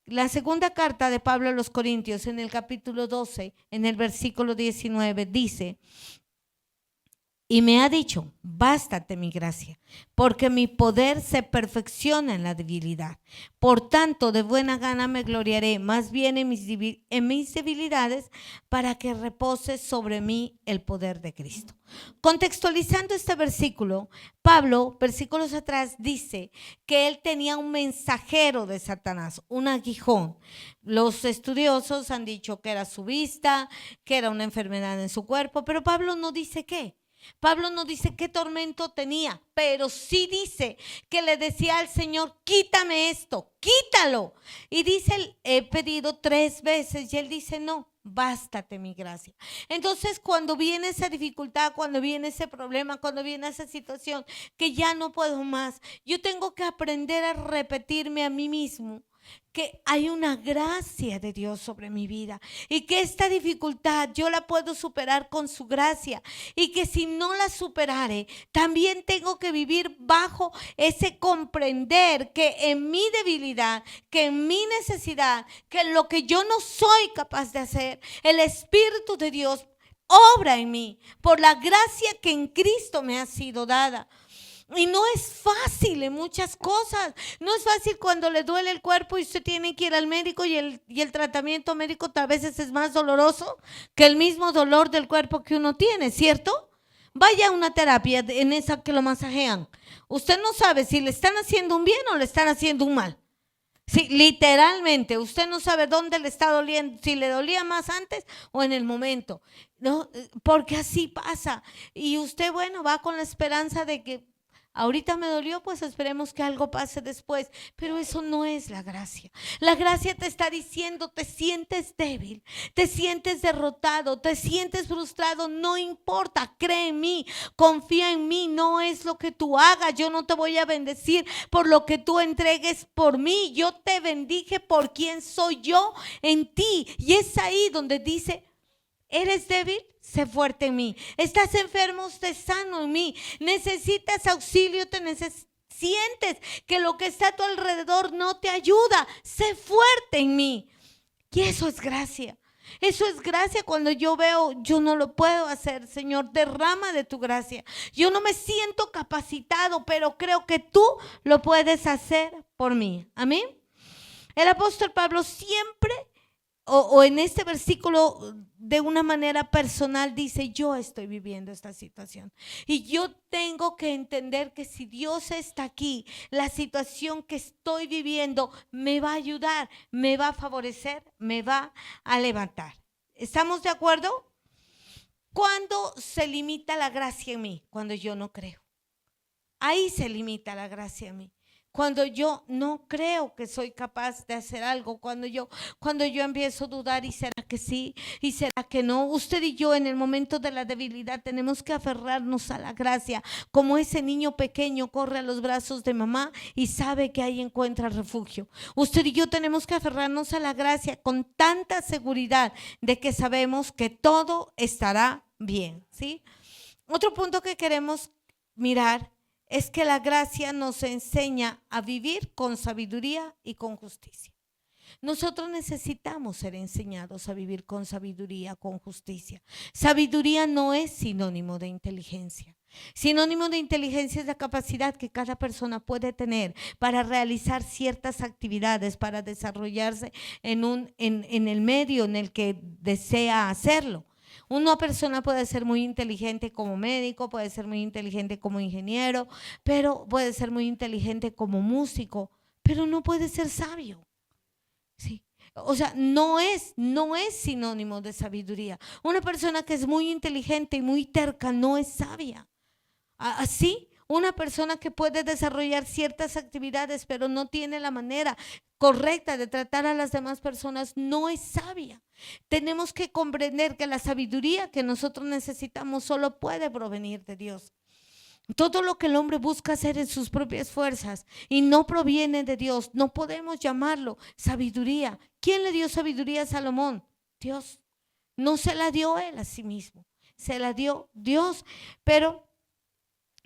La segunda carta de Pablo a los Corintios, en el capítulo 12, en el versículo 19, dice: y me ha dicho, bástate mi gracia, porque mi poder se perfecciona en la debilidad. Por tanto, de buena gana me gloriaré más bien en mis debilidades, para que repose sobre mí el poder de Cristo. Contextualizando este versículo, Pablo, versículos atrás, dice que él tenía un mensajero de Satanás, un aguijón. Los estudiosos han dicho que era su vista, que era una enfermedad en su cuerpo, pero Pablo no dice qué. Pablo no dice qué tormento tenía, pero sí dice que le decía al Señor: quítame esto, quítalo. Y dice: he pedido 3 veces, y él dice: no, bástate mi gracia. Entonces, cuando viene esa dificultad, cuando viene ese problema, cuando viene esa situación que ya no puedo más, yo tengo que aprender a repetirme a mí mismo que hay una gracia de Dios sobre mi vida y que esta dificultad yo la puedo superar con su gracia, y que si no la superare, también tengo que vivir bajo ese comprender que en mi debilidad, que en mi necesidad, que en lo que yo no soy capaz de hacer, el Espíritu de Dios obra en mí por la gracia que en Cristo me ha sido dada. Y no es fácil en muchas cosas. No es fácil cuando le duele el cuerpo y usted tiene que ir al médico, y el tratamiento médico a veces es más doloroso que el mismo dolor del cuerpo que uno tiene, ¿cierto? Vaya a una terapia en esa que lo masajean. Usted no sabe si le están haciendo un bien o le están haciendo un mal. Sí, literalmente, usted no sabe dónde le está doliendo, si le dolía más antes o en el momento, ¿no? Porque así pasa. Y usted, bueno, va con la esperanza de que ahorita me dolió, pues esperemos que algo pase después. Pero eso no es la gracia. La gracia te está diciendo: te sientes débil, te sientes derrotado, te sientes frustrado, no importa, cree en mí, confía en mí. No es lo que tú hagas, yo no te voy a bendecir por lo que tú entregues por mí. Yo te bendije por quien soy yo en ti. Y es ahí donde dice: ¿eres débil? Sé fuerte en mí. ¿Estás enfermo? Sé sano en mí. ¿Necesitas auxilio? Sientes que lo que está a tu alrededor no te ayuda. Sé fuerte en mí. Y eso es gracia. Eso es gracia cuando yo veo: yo no lo puedo hacer, Señor, derrama de tu gracia. Yo no me siento capacitado, pero creo que tú lo puedes hacer por mí. Amén. El apóstol Pablo siempre, o en este versículo, de una manera personal, dice: yo estoy viviendo esta situación y yo tengo que entender que si Dios está aquí, la situación que estoy viviendo me va a ayudar, me va a favorecer, me va a levantar. ¿Estamos de acuerdo? ¿Cuándo se limita la gracia en mí? Cuando yo no creo. Ahí se limita la gracia en mí. Cuando yo no creo que soy capaz de hacer algo, cuando yo empiezo a dudar: ¿y será que sí? ¿Y será que no? Usted y yo, en el momento de la debilidad, tenemos que aferrarnos a la gracia, como ese niño pequeño corre a los brazos de mamá y sabe que ahí encuentra refugio. Usted y yo tenemos que aferrarnos a la gracia con tanta seguridad de que sabemos que todo estará bien, ¿sí? Otro punto que queremos mirar es que la gracia nos enseña a vivir con sabiduría y con justicia. Nosotros necesitamos ser enseñados a vivir con sabiduría, con justicia. Sabiduría no es sinónimo de inteligencia. Sinónimo de inteligencia es la capacidad que cada persona puede tener para realizar ciertas actividades, para desarrollarse en el medio en el que desea hacerlo. Una persona puede ser muy inteligente como médico, puede ser muy inteligente como ingeniero, pero puede ser muy inteligente como músico, pero no puede ser sabio. Sí. O sea, no es sinónimo de sabiduría. Una persona que es muy inteligente y muy terca no es sabia. Así, una persona que puede desarrollar ciertas actividades pero no tiene la manera correcta de tratar a las demás personas no es sabia. Tenemos que comprender que la sabiduría que nosotros necesitamos solo puede provenir de Dios. Todo lo que el hombre busca hacer en sus propias fuerzas y no proviene de Dios, no podemos llamarlo sabiduría. ¿Quién le dio sabiduría a Salomón? Dios. No se la dio él a sí mismo, se la dio Dios. Pero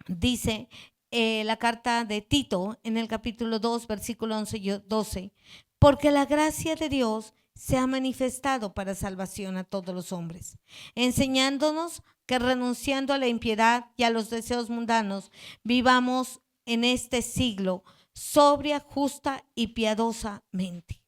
dice la carta de Tito en el capítulo 2, versículo 11 y 12, porque la gracia de Dios se ha manifestado para salvación a todos los hombres, enseñándonos que renunciando a la impiedad y a los deseos mundanos, vivamos en este siglo sobria, justa y piadosamente.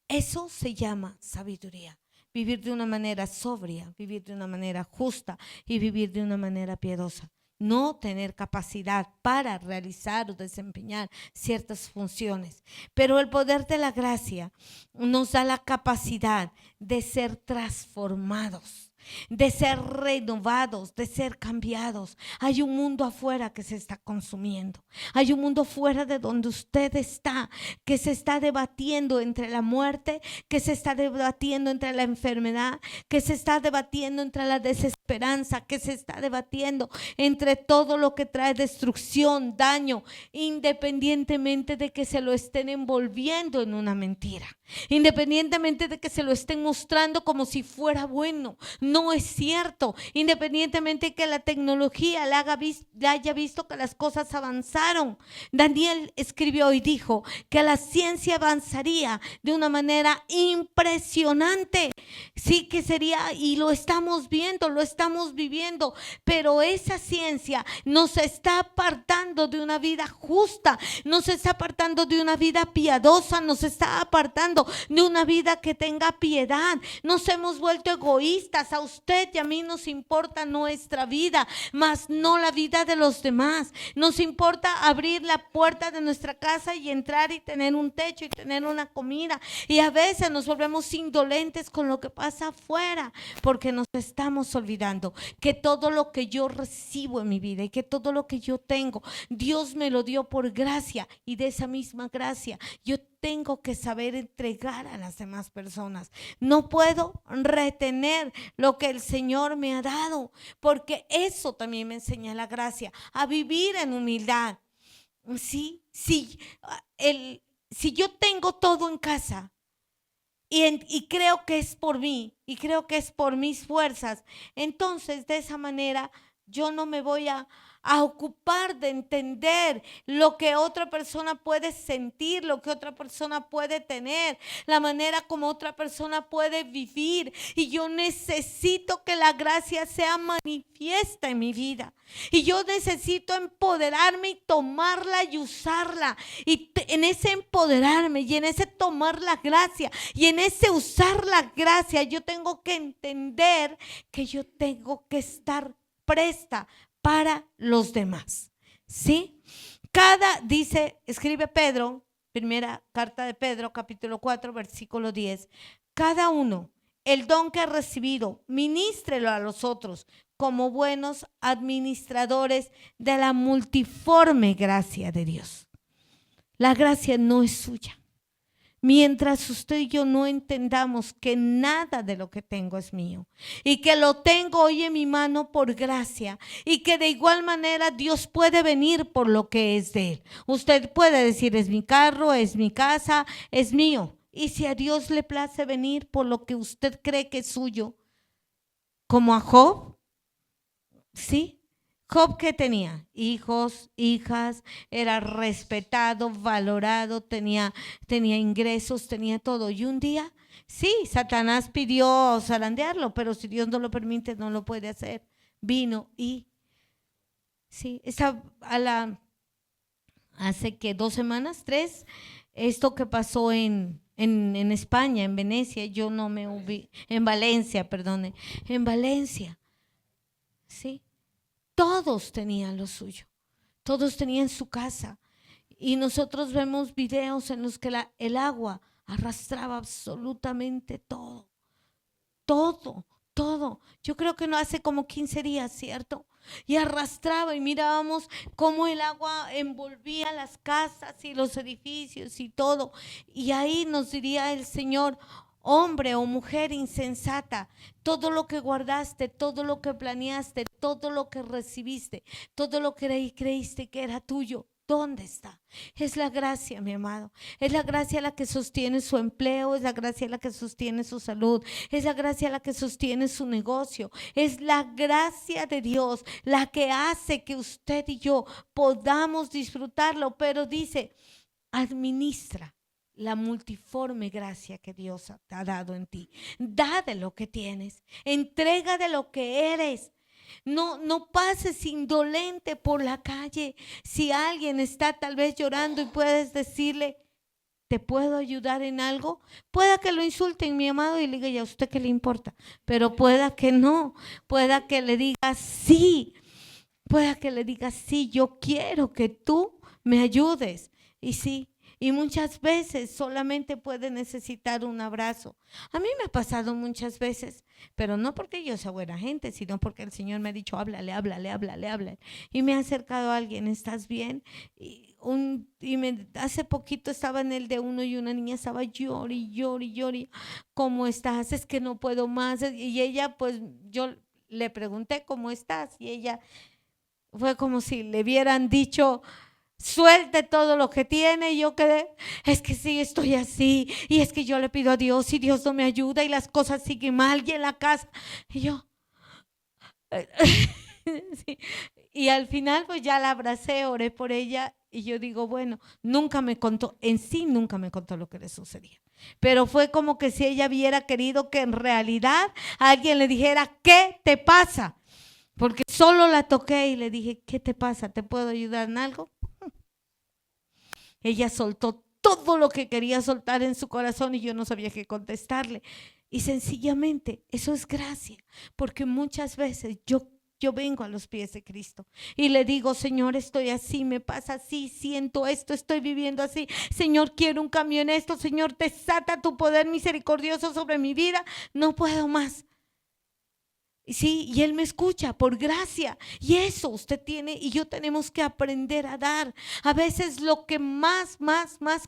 Eso se llama sabiduría. Vivir de una manera sobria, vivir de una manera justa y vivir de una manera piadosa. No tener capacidad para realizar o desempeñar ciertas funciones. Pero el poder de la gracia nos da la capacidad de ser transformados, de ser renovados, de ser cambiados. Hay un mundo afuera que se está consumiendo. Hay un mundo fuera de donde usted está, que se está debatiendo entre la muerte, que se está debatiendo entre la enfermedad, que se está debatiendo entre la desesperanza, que se está debatiendo entre todo lo que trae destrucción, daño, independientemente de que se lo estén envolviendo en una mentira, independientemente de que se lo estén mostrando como si fuera bueno. No es cierto, independientemente de que la tecnología le haya visto que las cosas avanzaron. Daniel escribió y dijo que la ciencia avanzaría de una manera impresionante. Sí que sería, y lo estamos viendo, lo estamos viviendo, pero esa ciencia nos está apartando de una vida justa, nos está apartando de una vida piadosa, nos está apartando de una vida que tenga piedad. Nos hemos vuelto egoístas. A usted y a mí nos importa nuestra vida, mas no la vida de los demás. Nos importa abrir la puerta de nuestra casa y entrar y tener un techo y tener una comida. Y a veces nos volvemos indolentes con lo que pasa afuera, porque nos estamos olvidando que todo lo que yo recibo en mi vida y que todo lo que yo tengo, Dios me lo dio por gracia, y de esa misma gracia yo tengo que saber entregar a las demás personas. No puedo retener lo que el Señor me ha dado, porque eso también me enseña la gracia, a vivir en humildad. Sí, sí, si yo tengo todo en casa y creo que es por mí, y creo que es por mis fuerzas, entonces de esa manera yo no me voy a ocupar de entender lo que otra persona puede sentir, lo que otra persona puede tener, la manera como otra persona puede vivir. Y yo necesito que la gracia sea manifiesta en mi vida. Y yo necesito empoderarme y tomarla y usarla. Y en ese empoderarme y en ese tomar la gracia y en ese usar la gracia, yo tengo que entender que yo tengo que estar presta para los demás. ¿Sí? Escribe Pedro, primera carta de Pedro, capítulo 4, versículo 10. Cada uno, el don que ha recibido, ministrelo a los otros como buenos administradores de la multiforme gracia de Dios. La gracia no es suya. Mientras usted y yo no entendamos que nada de lo que tengo es mío y que lo tengo hoy en mi mano por gracia, y que de igual manera Dios puede venir por lo que es de Él. Usted puede decir: es mi carro, es mi casa, es mío. Y si a Dios le place venir por lo que usted cree que es suyo, como a Job, ¿sí? Job, ¿qué tenía? Hijos, hijas, era respetado, valorado, tenía ingresos, tenía todo. Y un día, sí, Satanás pidió zarandearlo, pero si Dios no lo permite, no lo puede hacer. Vino y, sí, hace que 2 semanas, 3, esto que pasó en España, en Venecia, yo no me ubiqué, en Valencia, perdone, en Valencia, sí. Todos tenían lo suyo, todos tenían su casa, y nosotros vemos videos en los que el agua arrastraba absolutamente todo, todo, todo. Yo creo que no hace como 15 días, ¿cierto? Y arrastraba, y mirábamos cómo el agua envolvía las casas y los edificios y todo. Y ahí nos diría el Señor: hombre o mujer insensata, todo lo que guardaste, todo lo que planeaste, todo lo que recibiste, todo lo que creíste que era tuyo, ¿Dónde está? Es la gracia, mi amado. Es la gracia la que sostiene su empleo, es la gracia la que sostiene su salud, es la gracia la que sostiene su negocio. Es la gracia de Dios la que hace que usted y yo podamos disfrutarlo. Pero dice, administra la multiforme gracia que Dios te ha dado en ti. Da de lo que tienes, entrega de lo que eres. No pases indolente por la calle. Si alguien está tal vez llorando y puedes decirle, ¿te puedo ayudar en algo? Pueda que lo insulten, mi amado, y le diga, ¿y a usted qué le importa? Pero pueda que no, pueda que le diga sí, pueda que le diga sí, yo quiero que tú me ayudes. Y sí. Y muchas veces solamente puede necesitar un abrazo. A mí me ha pasado muchas veces, pero no porque yo sea buena gente, sino porque el Señor me ha dicho, háblale, háblale, háblale, háblale. Y me ha acercado a alguien, ¿estás bien? Hace poquito estaba en el de uno y una niña estaba llori. ¿Cómo estás? Es que no puedo más. Y ella, pues yo le pregunté, ¿cómo estás? Y ella fue como si le hubieran dicho, suelte todo lo que tiene. Y yo quedé, es que sí, estoy así, y es que yo le pido a Dios y Dios no me ayuda y las cosas siguen mal y en la casa. Y yo, sí. Y al final pues ya la abracé, oré por ella y yo digo, bueno, nunca me contó lo que le sucedía. Pero fue como que si ella hubiera querido que en realidad alguien le dijera, ¿qué te pasa? Porque solo la toqué y le dije, ¿qué te pasa? ¿Te puedo ayudar en algo? Ella soltó todo lo que quería soltar en su corazón y yo no sabía qué contestarle. Y sencillamente, eso es gracia, porque muchas veces yo vengo a los pies de Cristo y le digo, Señor, estoy así, me pasa así, siento esto, estoy viviendo así. Señor, quiero un cambio en esto. Señor, desata tu poder misericordioso sobre mi vida. No puedo más. Sí, y Él me escucha por gracia. Y eso usted tiene y yo tenemos que aprender a dar. A veces lo que más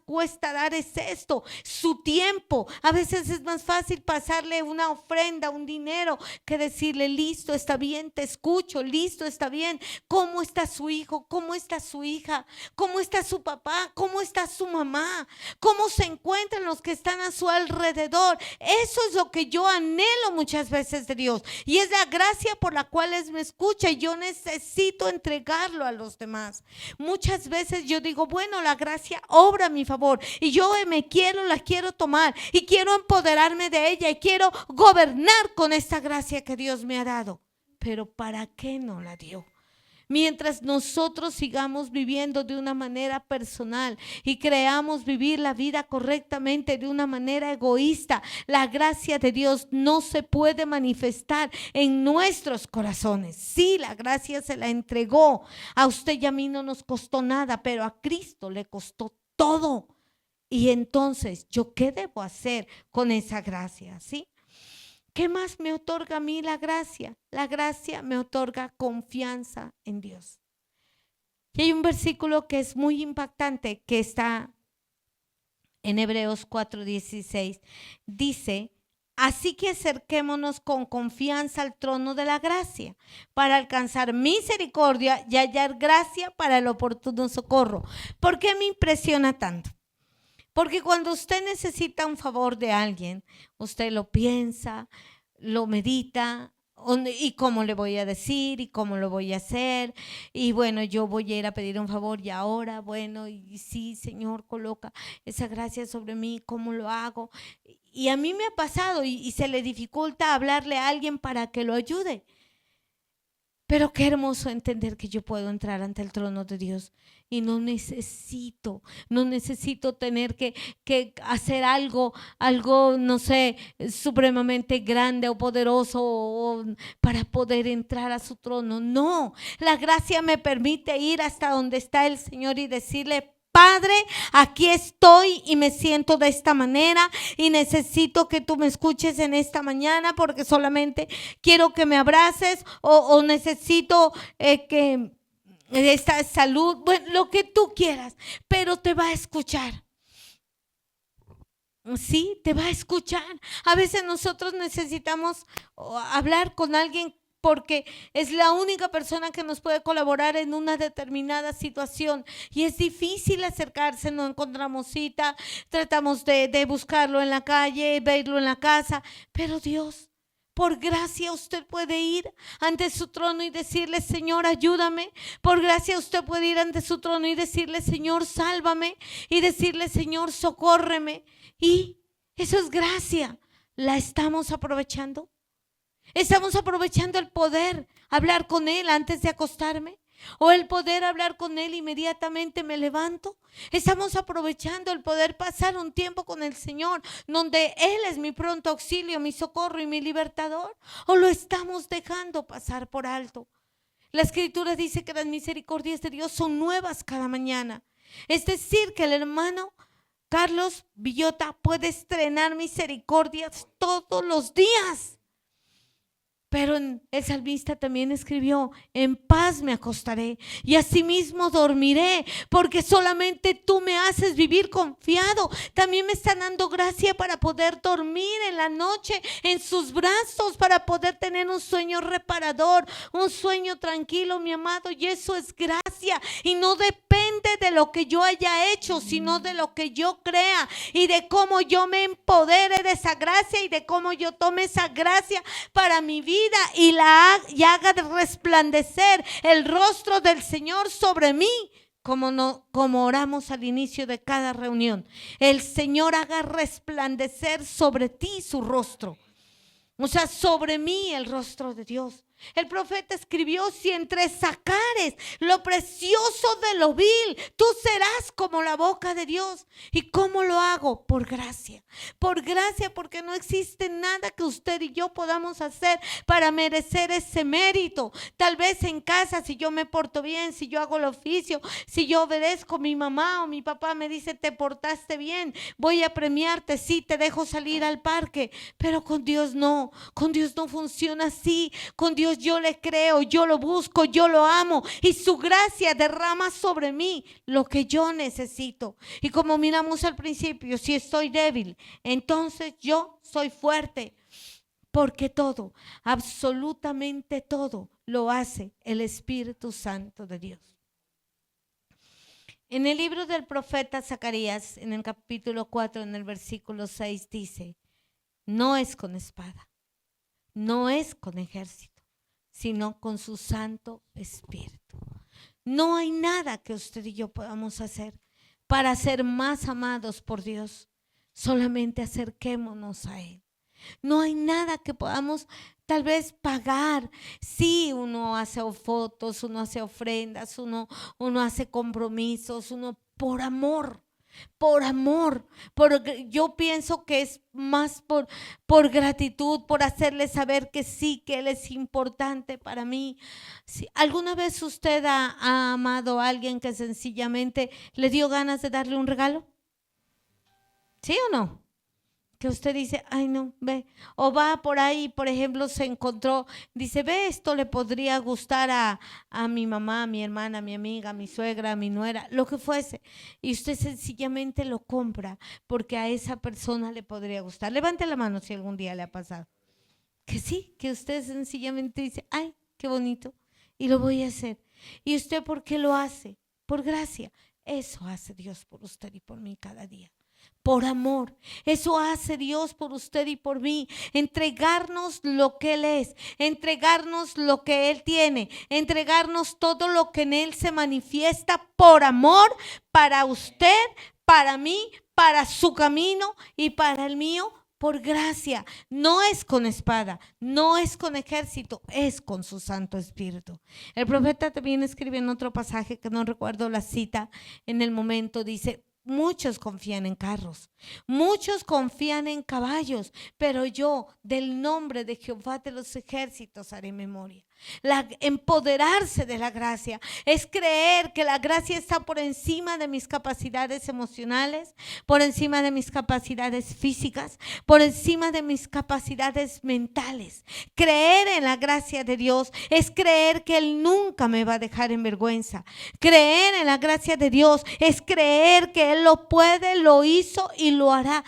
cuesta dar es esto, su tiempo. A veces es más fácil pasarle una ofrenda, un dinero, que decirle, listo, está bien, te escucho, listo, está bien. ¿Cómo está su hijo? ¿Cómo está su hija? ¿Cómo está su papá? ¿Cómo está su mamá? ¿Cómo se encuentran los que están a su alrededor? Eso es lo que yo anhelo muchas veces de Dios. Y es la gracia por la cual Él me escucha y yo necesito entregarlo a los demás. Muchas veces yo digo, bueno, la gracia obra a mi favor y yo la quiero tomar y quiero empoderarme de ella y quiero gobernar con esta gracia que Dios me ha dado. Pero ¿para qué no la dio? Mientras nosotros sigamos viviendo de una manera personal y creamos vivir la vida correctamente de una manera egoísta, la gracia de Dios no se puede manifestar en nuestros corazones. Sí, la gracia se la entregó. A usted y a mí no nos costó nada, pero a Cristo le costó todo. Y entonces, ¿yo qué debo hacer con esa gracia? ¿Sí? ¿Qué más me otorga a mí la gracia? La gracia me otorga confianza en Dios. Y hay un versículo que es muy impactante que está en Hebreos 4:16. Dice, así que acerquémonos con confianza al trono de la gracia para alcanzar misericordia y hallar gracia para el oportuno socorro. ¿Por qué me impresiona tanto? Porque cuando usted necesita un favor de alguien, usted lo piensa, lo medita, y cómo le voy a decir y cómo lo voy a hacer. Y bueno, yo voy a ir a pedir un favor y ahora, bueno, y sí, Señor, coloca esa gracia sobre mí, ¿cómo lo hago? Y a mí me ha pasado y se le dificulta hablarle a alguien para que lo ayude. Pero qué hermoso entender que yo puedo entrar ante el trono de Dios y no necesito tener que hacer algo, no sé, supremamente grande o poderoso para poder entrar a su trono. No, la gracia me permite ir hasta donde está el Señor y decirle, Padre, aquí estoy y me siento de esta manera y necesito que tú me escuches en esta mañana porque solamente quiero que me abraces o necesito que esta salud, bueno, lo que tú quieras, pero te va a escuchar. Sí, te va a escuchar. A veces nosotros necesitamos hablar con alguien porque es la única persona que nos puede colaborar en una determinada situación. Y es difícil acercarse, no encontramos cita, tratamos de buscarlo en la calle, verlo en la casa, pero Dios, por gracia usted puede ir ante su trono y decirle: Señor, ayúdame. Por gracia usted puede ir ante su trono y decirle: Señor, sálvame. Y decirle: Señor, socórreme. Y eso es gracia. ¿La estamos aprovechando? ¿Estamos aprovechando el poder hablar con Él antes de acostarme? ¿O el poder hablar con Él inmediatamente me levanto? Estamos aprovechando el poder pasar un tiempo con el Señor, donde Él es mi pronto auxilio, mi socorro y mi libertador. ¿O lo estamos dejando pasar por alto? La Escritura dice que las misericordias de Dios son nuevas cada mañana. Es decir, que el hermano Carlos Villota puede estrenar misericordias todos los días. Pero el salmista también escribió: en paz me acostaré y asimismo dormiré, porque solamente tú me haces vivir confiado. También me están dando gracia para poder dormir en la noche en sus brazos, para poder tener un sueño reparador, un sueño tranquilo, mi amado. Y eso es gracia, y no depende de lo que yo haya hecho, sino de lo que yo crea y de cómo yo me empodere de esa gracia y de cómo yo tome esa gracia para mi vida y haga resplandecer el rostro del Señor sobre mí, como oramos al inicio de cada reunión. El Señor haga resplandecer sobre ti su rostro, o sea, sobre mí el rostro de Dios. El profeta escribió: si entre sacares lo precioso de lo vil, tú serás como la boca de Dios. ¿Y cómo lo hago? Por gracia, porque no existe nada que usted y yo podamos hacer para merecer ese mérito. Tal vez en casa, si yo me porto bien, si yo hago el oficio, si yo obedezco, mi mamá o mi papá me dice: te portaste bien, voy a premiarte, sí, te dejo salir al parque. Pero con Dios no funciona así. Con Dios yo le creo, yo lo busco, yo lo amo, y su gracia derrama sobre mí lo que yo necesito. Y como miramos al principio, si estoy débil, entonces yo soy fuerte, porque todo, absolutamente todo, lo hace el Espíritu Santo de Dios. En el libro del profeta Zacarías, en el capítulo 4, en el versículo 6, dice: no es con espada, no es con ejército, sino con su Santo Espíritu. No hay nada que usted y yo podamos hacer para ser más amados por Dios. Solamente acerquémonos a Él. No hay nada que podamos tal vez pagar. Sí, uno hace fotos, uno hace ofrendas, uno hace compromisos, uno por amor. Yo pienso que es más por gratitud, por hacerle saber que sí, que Él es importante para mí. Si ¿alguna vez usted ha amado a alguien que sencillamente le dio ganas de darle un regalo? ¿Sí o no? Que usted dice: ay no, ve, o va por ahí, por ejemplo, se encontró, dice: ve, esto le podría gustar a mi mamá, a mi hermana, a mi amiga, a mi suegra, a mi nuera, lo que fuese, y usted sencillamente lo compra porque a esa persona le podría gustar. Levante la mano si algún día le ha pasado. Que sí, que usted sencillamente dice: ay, qué bonito, y lo voy a hacer. ¿Y usted por qué lo hace? Por gracia. Eso hace Dios por usted y por mí cada día. Por amor. Eso hace Dios por usted y por mí. Entregarnos lo que Él es, entregarnos lo que Él tiene, entregarnos todo lo que en Él se manifiesta por amor para usted, para mí, para su camino y para el mío, por gracia. No es con espada, no es con ejército, es con su Santo Espíritu. El profeta también escribe en otro pasaje, que no recuerdo la cita en el momento, dice: muchos confían en carros, muchos confían en caballos, pero yo del nombre de Jehová de los ejércitos haré memoria. Empoderarse de la gracia es creer que la gracia está por encima de mis capacidades emocionales, por encima de mis capacidades físicas, por encima de mis capacidades mentales. Creer en la gracia de Dios es creer que Él nunca me va a dejar en vergüenza. Creer en la gracia de Dios es creer que Él lo puede, lo hizo y lo hará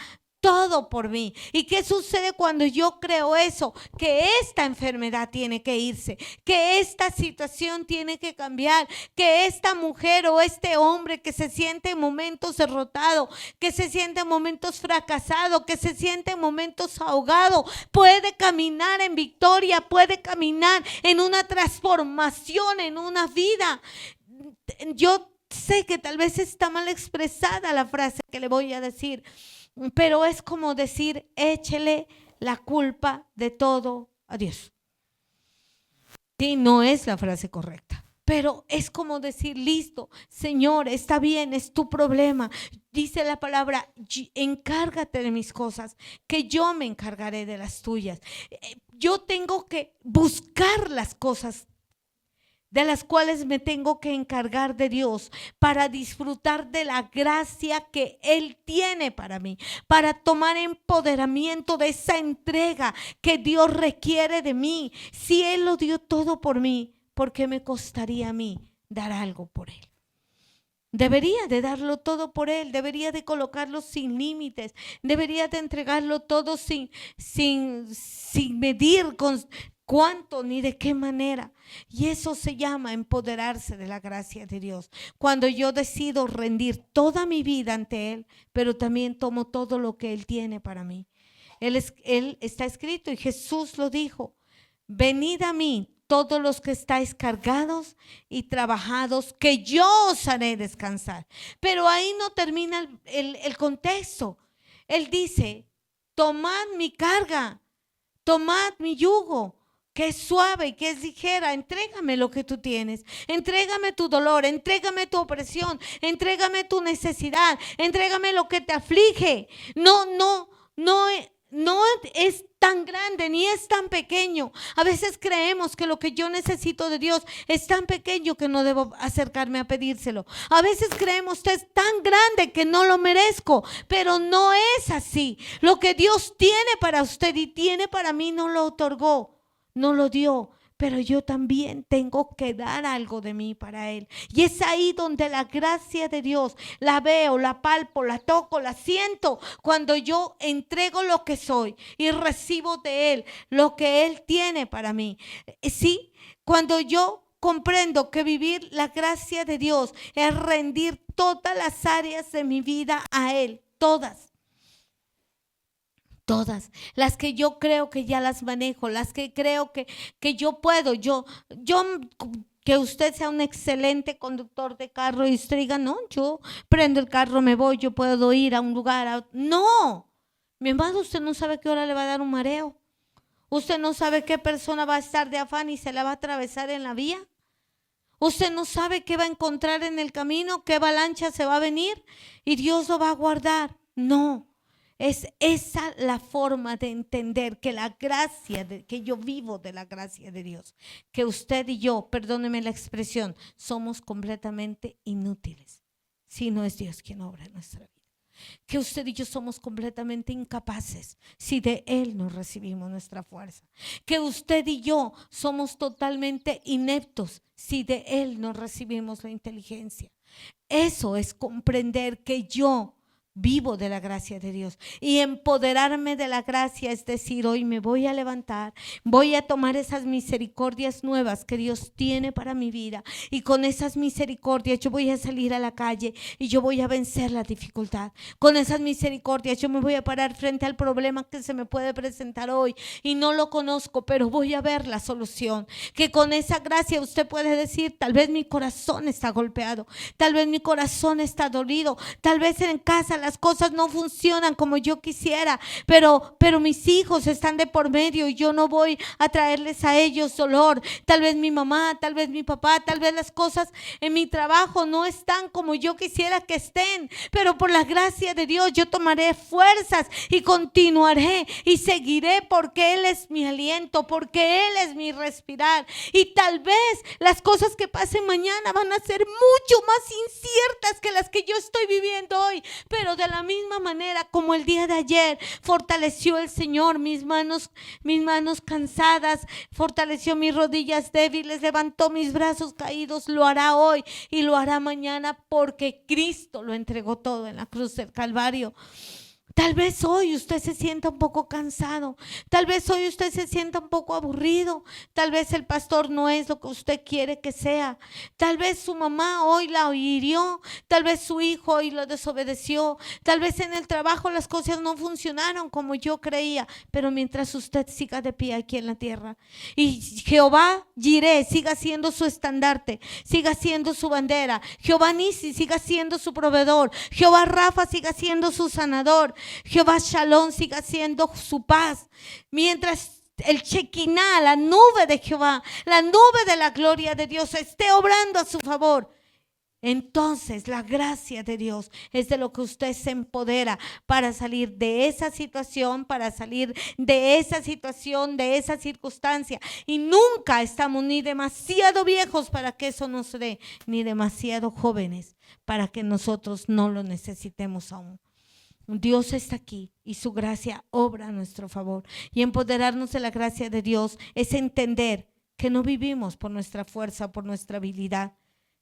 todo por mí. ¿Y qué sucede cuando yo creo eso? Que esta enfermedad tiene que irse, que esta situación tiene que cambiar, que esta mujer o este hombre que se siente en momentos derrotado, que se siente en momentos fracasado, que se siente en momentos ahogado, puede caminar en victoria, puede caminar en una transformación, en una vida. Yo sé que tal vez está mal expresada la frase que le voy a decir, pero es como decir, échele la culpa de todo a Dios. Sí, no es la frase correcta, pero es como decir, listo, Señor, está bien, es tu problema. Dice la palabra, encárgate de mis cosas, que yo me encargaré de las tuyas. Yo tengo que buscar las cosas de las cuales me tengo que encargar de Dios para disfrutar de la gracia que Él tiene para mí, para tomar empoderamiento de esa entrega que Dios requiere de mí. Si Él lo dio todo por mí, ¿por qué me costaría a mí dar algo por Él? Debería de darlo todo por Él, debería de colocarlo sin límites, debería de entregarlo todo sin medir con cuánto ni de qué manera. Y eso se llama empoderarse de la gracia de Dios. Cuando yo decido rendir toda mi vida ante Él, pero también tomo todo lo que Él tiene para mí. Él está escrito y Jesús lo dijo: venid a mí todos los que estáis cargados y trabajados, que yo os haré descansar. Pero ahí no termina el contexto. Él dice: tomad mi carga, tomad mi yugo, que es suave y que es ligera. Entrégame lo que tú tienes, entrégame tu dolor, entrégame tu opresión, entrégame tu necesidad, entrégame lo que te aflige. No es tan grande ni es tan pequeño. A veces creemos que lo que yo necesito de Dios es tan pequeño que no debo acercarme a pedírselo. A veces creemos que es tan grande que no lo merezco, pero no es así. Lo que Dios tiene para usted y tiene para mí no lo otorgó, no lo dio. Pero yo también tengo que dar algo de mí para Él. Y es ahí donde la gracia de Dios la veo, la palpo, la toco, la siento. Cuando yo entrego lo que soy y recibo de Él lo que Él tiene para mí. Sí, cuando yo comprendo que vivir la gracia de Dios es rendir todas las áreas de mi vida a Él. Todas, las que yo creo que ya las manejo, las que creo que yo puedo, que usted sea un excelente conductor de carro y usted diga, no, yo prendo el carro, me voy, yo puedo ir a un lugar. No, mi hermano, usted no sabe qué hora le va a dar un mareo. Usted no sabe qué persona va a estar de afán y se la va a atravesar en la vía. Usted no sabe qué va a encontrar en el camino, qué avalancha se va a venir y Dios lo va a guardar. No. Es esa la forma de entender que la gracia, que yo vivo de la gracia de Dios, que usted y yo, perdóneme la expresión, somos completamente inútiles si no es Dios quien obra en nuestra vida. Que usted y yo somos completamente incapaces si de Él no recibimos nuestra fuerza. Que usted y yo somos totalmente ineptos si de Él no recibimos la inteligencia. Eso es comprender que yo vivo de la gracia de Dios. Y empoderarme de la gracia es decir, hoy me voy a levantar, voy a tomar esas misericordias nuevas que Dios tiene para mi vida, y con esas misericordias yo voy a salir a la calle y yo voy a vencer la dificultad. Con esas misericordias yo me voy a parar frente al problema que se me puede presentar hoy y no lo conozco, pero voy a ver la solución. Que con esa gracia usted puede decir, tal vez mi corazón está golpeado, tal vez mi corazón está dolido, tal vez en casa las cosas no funcionan como yo quisiera, pero mis hijos están de por medio y yo no voy a traerles a ellos dolor. Tal vez mi mamá, tal vez mi papá, tal vez las cosas en mi trabajo no están como yo quisiera que estén, pero por la gracia de Dios yo tomaré fuerzas y continuaré y seguiré, porque Él es mi aliento, porque Él es mi respirar. Y tal vez las cosas que pasen mañana van a ser mucho más inciertas que las que yo estoy viviendo hoy, pero de la misma manera como el día de ayer fortaleció el Señor mis manos cansadas, fortaleció mis rodillas débiles, levantó mis brazos caídos, lo hará hoy y lo hará mañana, porque Cristo lo entregó todo en la cruz del Calvario. Tal vez hoy usted se sienta un poco cansado. Tal vez hoy usted se sienta un poco aburrido. Tal vez el pastor no es lo que usted quiere que sea. Tal vez su mamá hoy la hirió. Tal vez su hijo hoy lo desobedeció. Tal vez en el trabajo las cosas no funcionaron como yo creía. Pero mientras usted siga de pie aquí en la tierra y Jehová Jireh siga siendo su estandarte, siga siendo su bandera, Jehová Nisi siga siendo su proveedor, Jehová Rafa siga siendo su sanador, Jehová Shalom siga siendo su paz, mientras el Shekinah, la nube de Jehová, la nube de la gloria de Dios esté obrando a su favor, entonces la gracia de Dios es de lo que usted se empodera para salir de esa situación, para salir de esa situación, de esa circunstancia. Y nunca estamos ni demasiado viejos para que eso nos dé, ni demasiado jóvenes para que nosotros no lo necesitemos aún. Dios está aquí y su gracia obra a nuestro favor. Y empoderarnos de la gracia de Dios es entender que no vivimos por nuestra fuerza, por nuestra habilidad,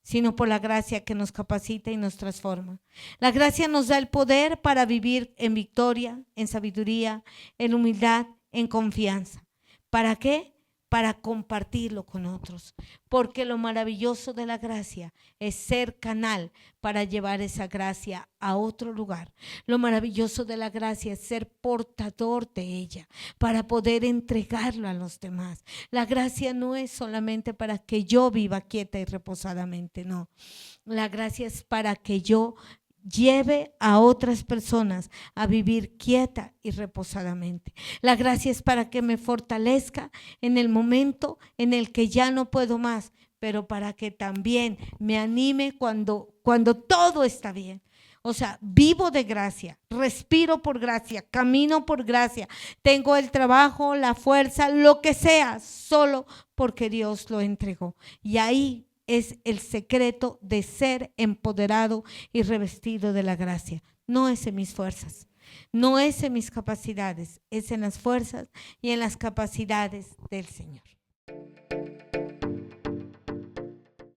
sino por la gracia que nos capacita y nos transforma. La gracia nos da el poder para vivir en victoria, en sabiduría, en humildad, en confianza. ¿Para qué? Para compartirlo con otros. Porque lo maravilloso de la gracia es ser canal para llevar esa gracia a otro lugar. Lo maravilloso de la gracia es ser portador de ella para poder entregarlo a los demás. La gracia no es solamente para que yo viva quieta y reposadamente, no. La gracia es para que yo lleve a otras personas a vivir quieta y reposadamente. La gracia es para que me fortalezca en el momento en el que ya no puedo más, pero para que también me anime cuando todo está bien. O sea, vivo de gracia, respiro por gracia, camino por gracia, tengo el trabajo, la fuerza, lo que sea, solo porque Dios lo entregó. Y ahí es el secreto de ser empoderado y revestido de la gracia. No es en mis fuerzas, no es en mis capacidades, es en las fuerzas y en las capacidades del Señor.